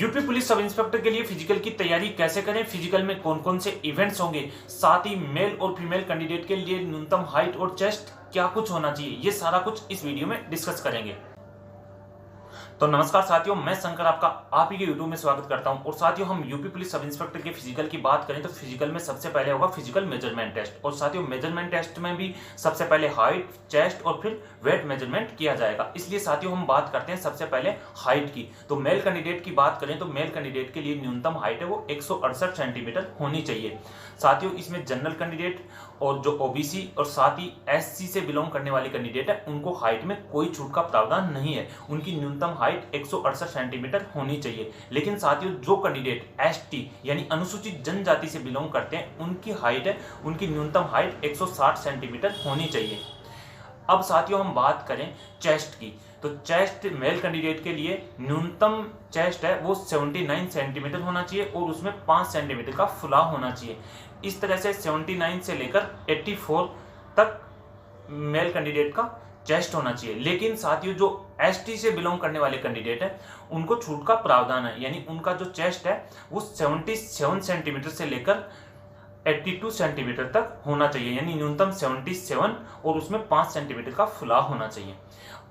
UP police sub inspector के लिए physical की तैयारी कैसे करें, फिजिकल में कौन कौन से इवेंट्स होंगे, साथ ही मेल और फीमेल कैंडिडेट के लिए न्यूनतम हाइट और चेस्ट क्या कुछ होना चाहिए, ये सारा कुछ इस वीडियो में डिस्कस करेंगे। तो नमस्कार साथियों, मैं शंकर आपका आप ही के यूट्यूब में स्वागत करता हूं। और साथियों, हम यूपी पुलिस सब इंस्पेक्टर के फिजिकल की बात करें तो फिजिकल में सबसे पहले होगा फिजिकल मेजरमेंट टेस्ट। और साथियों, मेजरमेंट टेस्ट में भी सबसे पहले हाइट, चेस्ट और फिर वेट मेजरमेंट किया जाएगा। इसलिए साथियों हम बात करते हैं सबसे पहले हाइट की। तो मेल कैंडिडेट की बात करें तो मेल कैंडिडेट के लिए न्यूनतम हाइट है वो 168 सेंटीमीटर होनी चाहिए। साथियों, इसमें जनरल कैंडिडेट और जो ओबीसी और साथ ही एससी से बिलोंग करने वाले कैंडिडेट है उनको हाइट में कोई छूट का प्रावधान नहीं है। उनकी न्यूनतम हाइट 168 सेंटीमीटर होनी चाहिए। लेकिन साथियों, जो कैंडिडेट एसटी यानी अनुसूचित जनजाति से बिलोंग करते हैं उनकी हाइट है, उनकी न्यूनतम हाइट 160 सेंटीमीटर होनी चाहिए। अब साथियों हम बात करें चेस्ट की, तो चेस्ट मेल कैंडिडेट के लिए न्यूनतम चेस्ट है वो 79 सेंटीमीटर होना चाहिए और उसमें 5 सेंटीमीटर का फुलाव होना चाहिए। इस तरह से 79 से लेकर 84 तक मेल कैंडिडेट का चेस्ट होना चाहिए। लेकिन साथियों, जो एसटी से बिलोंग करने वाले कैंडिडेट है उनको छूट का प्रावधान है, यानी उनका जो चेस्ट है वो 77 सेंटीमीटर से लेकर 82 सेंटीमीटर तक होना चाहिए, यानी न्यूनतम 77 और उसमें 5 सेंटीमीटर का फुलाव होना चाहिए।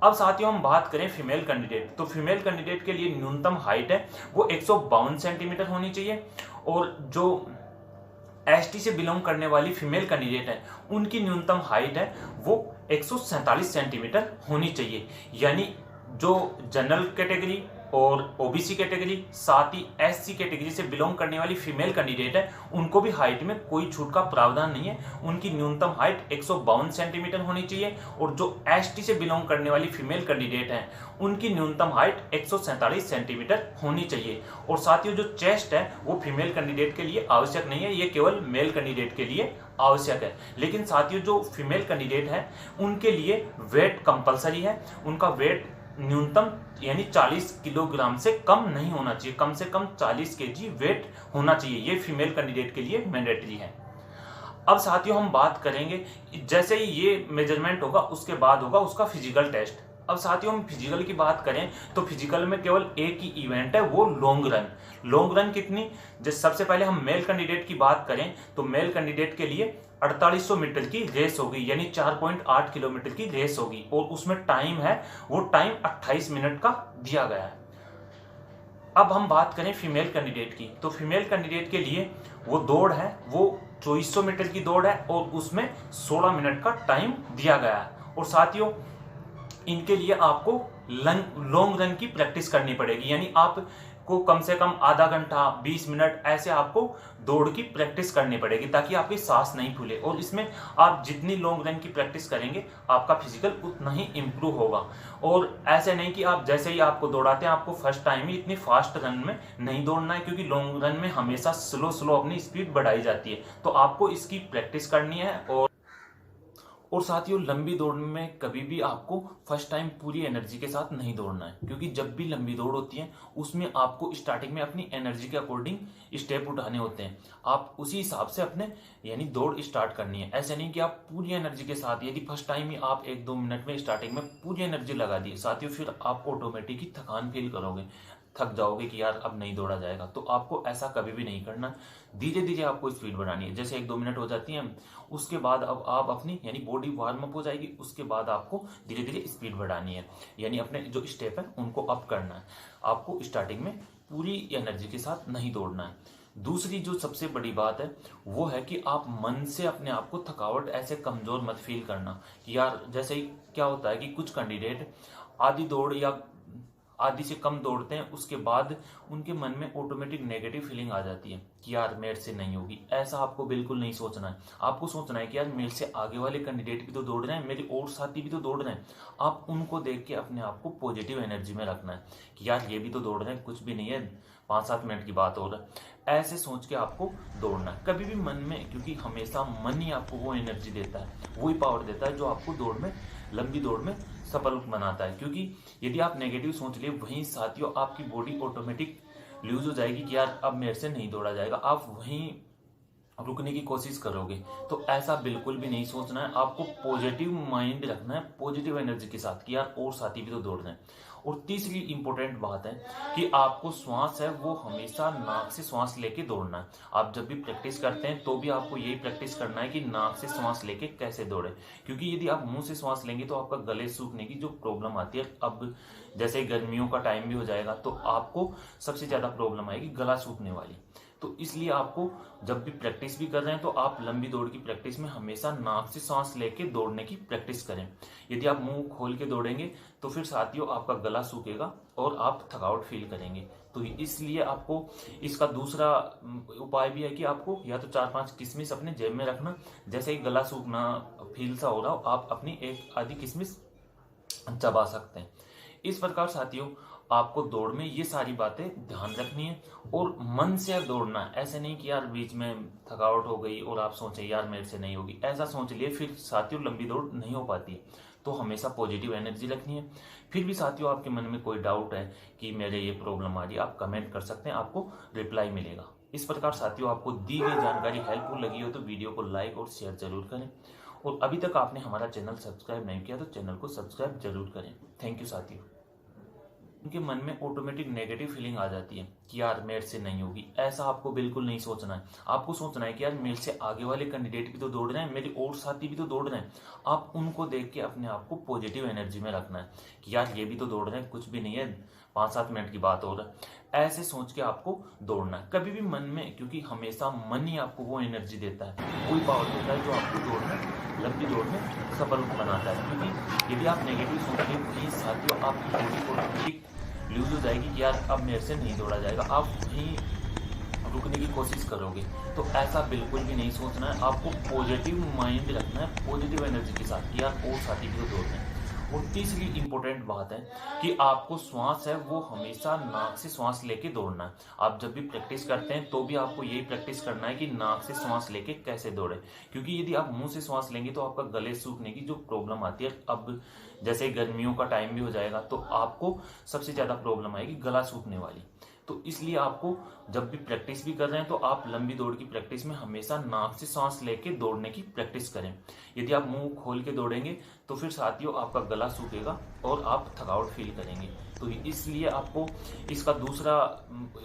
अब साथियों हम बात करें फीमेल कैंडिडेट, तो फीमेल कैंडिडेट के लिए न्यूनतम हाइट है वो 152 सेंटीमीटर होनी चाहिए। और जो एसटी से बिलोंग करने वाली फीमेल कैंडिडेट है उनकी न्यूनतम हाइट है वो 147 सेंटीमीटर होनी चाहिए। यानी जो जनरल कैटेगरी और ओबीसी कैटेगरी साथ ही एससी कैटेगरी से बिलोंग करने वाली फीमेल कैंडिडेट है उनको भी हाइट में कोई छूट का प्रावधान नहीं है। उनकी न्यूनतम हाइट 152 सेंटीमीटर होनी चाहिए। और जो एसटी से बिलोंग करने वाली फीमेल कैंडिडेट है उनकी न्यूनतम हाइट 147 सेंटीमीटर होनी चाहिए। और साथियों, जो चेस्ट है वो फीमेल कैंडिडेट के लिए आवश्यक नहीं है, ये केवल मेल कैंडिडेट के लिए आवश्यक है। लेकिन साथियों, जो फीमेल कैंडिडेट है उनके लिए वेट कंपलसरी है। उनका वेट न्यूनतम यानी 40 किलोग्राम से कम नहीं होना चाहिए, कम से कम 40 केजी वेट होना चाहिए। ये फीमेल कैंडिडेट के लिए मैंडेटरी है। अब साथियों हम बात करेंगे, जैसे ही ये मेजरमेंट होगा उसके बाद होगा उसका फिजिकल टेस्ट। अब साथियों हम फिजिकल की बात करें तो फिजिकल में केवल एक ही इवेंट है वो लॉन्ग रन। लॉन्ग रन कितनी, जैसे सबसे पहले हम मेल कैंडिडेट की बात करें तो मेल कैंडिडेट के लिए 4800 मीटर की रेस होगी, यानी 4.8 किलोमीटर की रेस होगी। और उसमें टाइम है वो टाइम 28 मिनट का दिया गया है। अब हम बात करें फीमेल कैंडिडेट की, तो फीमेल कैंडिडेट के लिए वो दौड़ है वो 2400 मीटर की दौड़ है और उसमें 16 मिनट का टाइम दिया गया है। और साथियों, इनके लिए आपको लॉन्ग रन की प्रैक्टिस करनी पड़ेगी, यानी आपको कम से कम आधा घंटा 20 मिनट ऐसे आपको दौड़ की प्रैक्टिस करनी पड़ेगी ताकि आपकी सांस नहीं फूले। और इसमें आप जितनी लॉन्ग रन की प्रैक्टिस करेंगे आपका फिजिकल उतना ही इंप्रूव होगा। और ऐसे नहीं कि आप जैसे ही आपको दौड़ाते हैं आपको फर्स्ट टाइम ही इतनी फास्ट रन में नहीं दौड़ना है, क्योंकि लॉन्ग रन में हमेशा स्लो स्लो अपनी स्पीड बढ़ाई जाती है। तो आपको इसकी प्रैक्टिस करनी है। और साथियों, लंबी दौड़ में कभी भी आपको फर्स्ट टाइम पूरी एनर्जी के साथ नहीं दौड़ना है, क्योंकि जब भी लंबी दौड़ होती है उसमें आपको स्टार्टिंग में अपनी एनर्जी के अकॉर्डिंग स्टेप उठाने होते हैं। आप उसी हिसाब से अपने यानी दौड़ स्टार्ट करनी है। ऐसे नहीं कि आप पूरी एनर्जी के साथ, यदि फर्स्ट टाइम ही आप 1-2 मिनट में स्टार्टिंग में पूरी एनर्जी लगा दी साथियों, फिर आप ऑटोमेटिक ही थकान फील करोगे, थक जाओगे कि यार अब नहीं दौड़ा जाएगा। तो आपको ऐसा कभी भी नहीं करना। धीरे धीरे आपको स्पीड बढ़ानी है। जैसे 1-2 मिनट हो जाती है उसके बाद अब आप अपनी यानी बॉडी वार्म अप हो जाएगी, उसके बाद आपको धीरे धीरे स्पीड बढ़ानी है, यानी अपने जो स्टेप है उनको अप करना है। आपको स्टार्टिंग में पूरी एनर्जी के साथ नहीं दौड़ना है। दूसरी जो सबसे बड़ी बात है वो है कि आप मन से अपने आप को थकावट ऐसे कमजोर मत फील करना कि यार, जैसे ही क्या होता है कि कुछ कैंडिडेट आधी दौड़ या आधी से कम दौड़ते हैं उसके बाद उनके मन में ऑटोमेटिक नेगेटिव फीलिंग आ जाती है कि यार मेरे से नहीं होगी। ऐसा आपको बिल्कुल नहीं सोचना है। आपको सोचना है कि यार मेरे से आगे वाले कैंडिडेट भी तो दौड़ रहे हैं, मेरे और साथी भी तो दौड़ रहे हैं। आप उनको देख के अपने आप को पॉजिटिव एनर्जी में रखना है कि यार ये भी तो दौड़ रहे हैं, कुछ भी नहीं है, 5-7 मिनट की बात हो रहा है। ऐसे सोच के आपको दौड़ना है कभी भी मन में, क्योंकि हमेशा मन ही आपको वो एनर्जी देता है, वही पावर देता है जो आपको दौड़ में, लंबी दौड़ में सफल बनाता है। क्योंकि यदि आप नेगेटिव सोच लिए वहीं साथियों आपकी बॉडी ऑटोमेटिक लूज हो जाएगी कि यार अब मेरे से नहीं दौड़ा जाएगा, आप वहीं रुकने की कोशिश करोगे। तो ऐसा बिल्कुल भी नहीं सोचना है। आपको पॉजिटिव माइंड रखना है, पॉजिटिव एनर्जी के साथ कि यार और साथी भी तो दौड़ रहे हैं। और तीसरी इंपॉर्टेंट बात है कि आपको श्वास है वो हमेशा नाक से श्वास लेके दौड़ना है। आप जब भी प्रैक्टिस करते हैं तो भी आपको यही प्रैक्टिस करना है कि नाक से श्वास लेके कैसे दौड़े, क्योंकि यदि आप मुंह से श्वास लेंगे तो आपका गले सूखने की जो प्रॉब्लम आती है, अब जैसे गर्मियों का टाइम भी हो जाएगा तो आपको सबसे ज्यादा प्रॉब्लम आएगी गला सूखने वाली। तो इसलिए आपको जब भी प्रैक्टिस भी कर रहे हैं तो आप लंबी दौड़ की प्रैक्टिस में हमेशा नाक से सांस लेके दौड़ने की प्रैक्टिस करें। यदि आप मुंह खोल के दौड़ेंगे तो फिर साथियों आपका गला सूखेगा और आप थकावट फील करेंगे। तो इसलिए आपको इसका दूसरा उपाय भी है कि आपको या तो 4-5 किशमिश अपने जेब में रखना, जैसे ही गला सूखना फील सा हो रहा हो आप अपनी एक आधी किशमिश चबा सकते हैं। इस प्रकार साथियों आपको दौड़ में ये सारी बातें ध्यान रखनी है और मन से दौड़ना है। ऐसे नहीं कि यार बीच में थकावट हो गई और आप सोचे यार मेरे से नहीं होगी, ऐसा सोच लिए फिर साथियों लंबी दौड़ नहीं हो पाती है। तो हमेशा पॉजिटिव एनर्जी रखनी है। फिर भी साथियों आपके मन में कोई डाउट है कि मेरे ये प्रॉब्लम आ रही है, आप कमेंट कर सकते हैं, आपको रिप्लाई मिलेगा। इस प्रकार साथियों आपको दी गई जानकारी हेल्पफुल लगी हो तो वीडियो को लाइक और शेयर जरूर करें, और अभी तक आपने हमारा चैनल सब्सक्राइब नहीं किया तो चैनल को सब्सक्राइब जरूर करें। थैंक यू साथियों। उनके मन में ऑटोमेटिक नेगेटिव फीलिंग आ जाती है कि यार मेरे से नहीं होगी, ऐसा आपको बिल्कुल नहीं सोचना है। आपको सोचना है कि यार मेरे से आगे वाले कैंडिडेट भी तो दौड़ रहे हैं, मेरे और साथी भी तो दौड़ रहे हैं। आप उनको देख के अपने आप को पॉजिटिव एनर्जी में रखना है कि यार ये भी तो दौड़ रहे हैं, कुछ भी नहीं है, 5-7 मिनट की बात हो रहा है। ऐसे सोच के आपको दौड़ना है कभी भी मन में, क्योंकि हमेशा मन ही आपको वो एनर्जी देता है, कोई पावर होता है जो आपको दौड़ में, लंबी दौड़ में सफल बनाता है। क्योंकि यदि आप नेगेटिव सोचेंगे वही साथियों आपकी बॉडी ऑटोमेटिक लूज हो जाएगी कि यार अब मेरे से नहीं दौड़ा जाएगा, आप वहीं रुकने की कोशिश करोगे। तो ऐसा बिल्कुल भी नहीं सोचना है, आपको पॉजिटिव माइंड रखना है, पॉजिटिव एनर्जी के साथ कि यार और साथी भी तो दौड़ रहे हैं। और तीसरी इंपॉर्टेंट बात है कि आपको श्वास है वो हमेशा नाक से श्वास लेके दौड़ना है। आप जब भी प्रैक्टिस करते हैं तो भी आपको यही प्रैक्टिस करना है कि नाक से श्वास लेके कैसे दौड़े, क्योंकि यदि आप मुंह से श्वास लेंगे तो आपका गले सूखने की जो प्रॉब्लम आती है, अब जैसे गर्मियों का टाइम भी हो जाएगा तो आपको सबसे ज्यादा प्रॉब्लम आएगी गला सूखने वाली। तो इसलिए आपको जब भी प्रैक्टिस भी कर रहे हैं तो आप लंबी दौड़ की प्रैक्टिस में हमेशा नाक से सांस लेके दौड़ने की प्रैक्टिस करें। यदि आप मुंह खोल के दौड़ेंगे तो फिर साथियों आपका गला सूखेगा और आप थकावट फील करेंगे। तो इसलिए आपको इसका दूसरा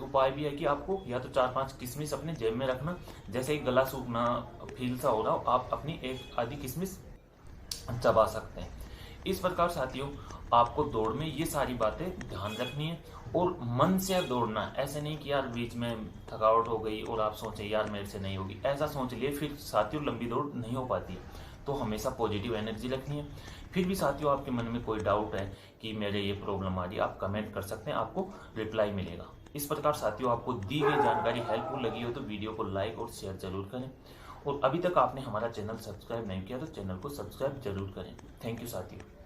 उपाय भी है कि आपको या तो 4-5 किशमिश अपने जेब में रखना, जैसे ही गला सूखना फील सा हो रहा हो आप अपनी एक आधी किशमिश चबा सकते हैं। इस प्रकार साथियों आपको दौड़ में ये सारी बातें ध्यान रखनी है और मन से दौड़ना है। ऐसे नहीं कि यार बीच में थकावट हो गई और आप सोचे यार मेरे से नहीं होगी, ऐसा सोच लिए फिर साथियों लंबी दौड़ नहीं हो पाती है। तो हमेशा पॉजिटिव एनर्जी रखनी है। फिर भी साथियों आपके मन में कोई डाउट है कि मेरे ये प्रॉब्लम आ रही है, आप कमेंट कर सकते हैं, आपको रिप्लाई मिलेगा। इस प्रकार साथियों आपको दी गई जानकारी हेल्पफुल लगी हो तो वीडियो को लाइक और शेयर जरूर करें, और अभी तक आपने हमारा चैनल सब्सक्राइब नहीं किया तो चैनल को सब्सक्राइब जरूर करें। थैंक यू साथियों।